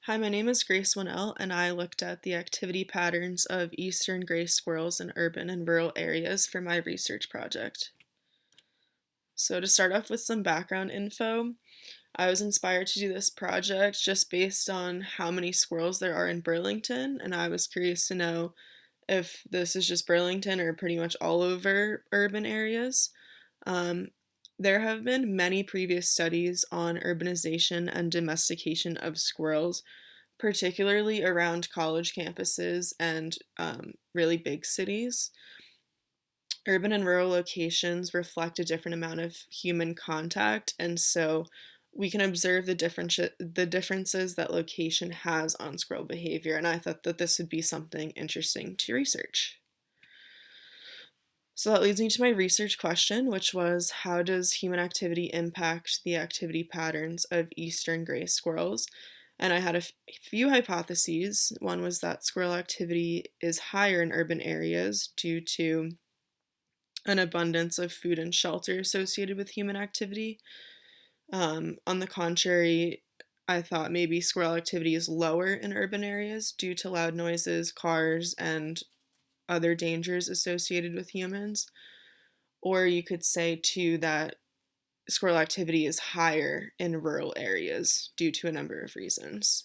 Hi, my name is Grace Winnell, and I looked at the activity patterns of eastern gray squirrels in urban and rural areas for my research project. So, to start off with some background info, I was inspired to do this project just based on how many squirrels there are in Burlington, and I was curious to know if this is just Burlington or pretty much all over urban areas. Um, there have been many previous studies on urbanization and domestication of squirrels, particularly around college campuses and really big cities. Urban and rural locations reflect a different amount of human contact, and so we can observe the differences that location has on squirrel behavior. And I thought that this would be something interesting to research. So that leads me to my research question, which was how does human activity impact the activity patterns of eastern gray squirrels? And I had a few hypotheses. One was that squirrel activity is higher in urban areas due to an abundance of food and shelter associated with human activity. On the contrary, I thought maybe squirrel activity is lower in urban areas due to loud noises, cars, and other dangers associated with humans. Or you could say, too, that squirrel activity is higher in rural areas due to a number of reasons.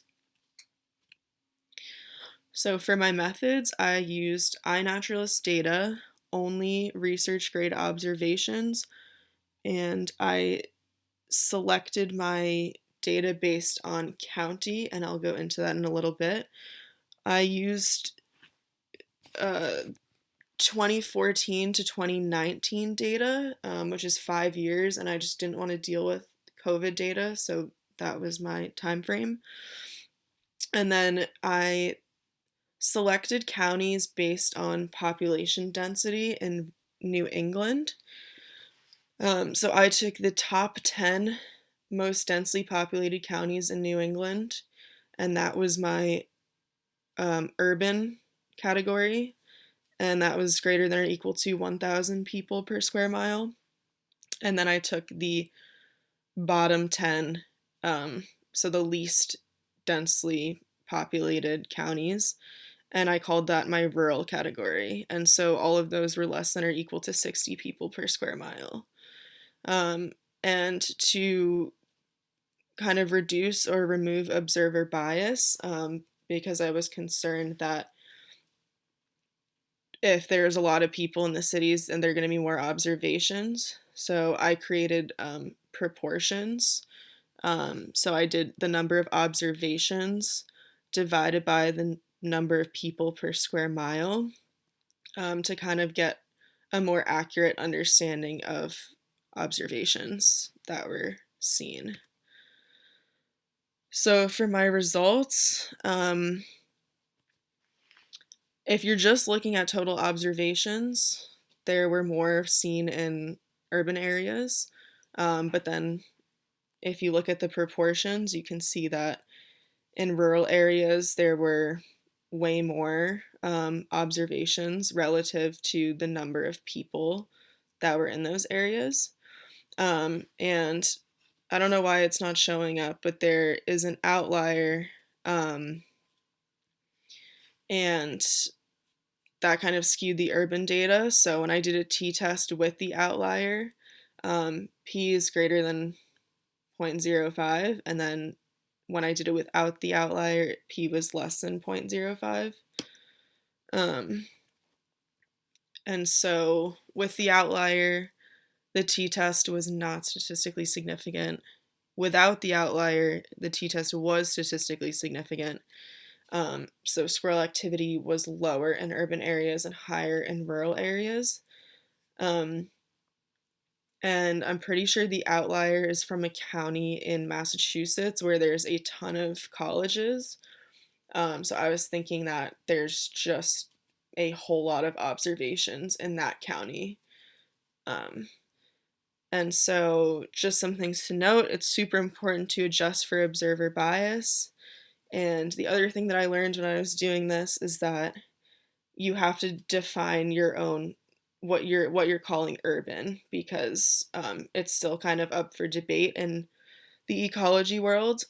So for my methods, I used iNaturalist data, only research grade observations, and I selected my data based on county, and I'll go into that in a little bit. I used uh, 2014 to 2019 data, which is 5 years, and I just didn't want to deal with COVID data, so that was my time frame. And then I selected counties based on population density in New England. So I took the top 10 most densely populated counties in New England, and that was my urban category, and that was greater than or equal to 1,000 people per square mile. And then I took the bottom 10, so the least densely populated counties, and I called that my rural category. And so all of those were less than or equal to 60 people per square mile. Um, and to kind of reduce or remove observer bias, because I was concerned that if there's a lot of people in the cities and there are going to be more observations. So I created proportions. So I did the number of observations divided by the number of people per square mile, to kind of get a more accurate understanding of observations that were seen. So for my results, if you're just looking at total observations, there were more seen in urban areas. But then if you look at the proportions, you can see that in rural areas there were way more observations relative to the number of people that were in those areas. And I don't know why it's not showing up, but there is an outlier, and that kind of skewed the urban data. So when I did a t-test with the outlier, p is greater than 0.05, and then when I did it without the outlier, p was less than 0.05. Um, and so with the outlier, the t-test was not statistically significant. Without the outlier, the t-test was statistically significant. So squirrel activity was lower in urban areas and higher in rural areas. And I'm pretty sure the outlier is from a county in Massachusetts where there's a ton of colleges. So I was thinking that there's just a whole lot of observations in that county. Um, and so, just some things to note, it's super important to adjust for observer bias. And the other thing that I learned when I was doing this is that you have to define your own what you're calling urban, because it's still kind of up for debate in the ecology world,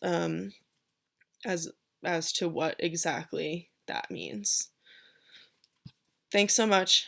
as as to what exactly that means. Thanks so much.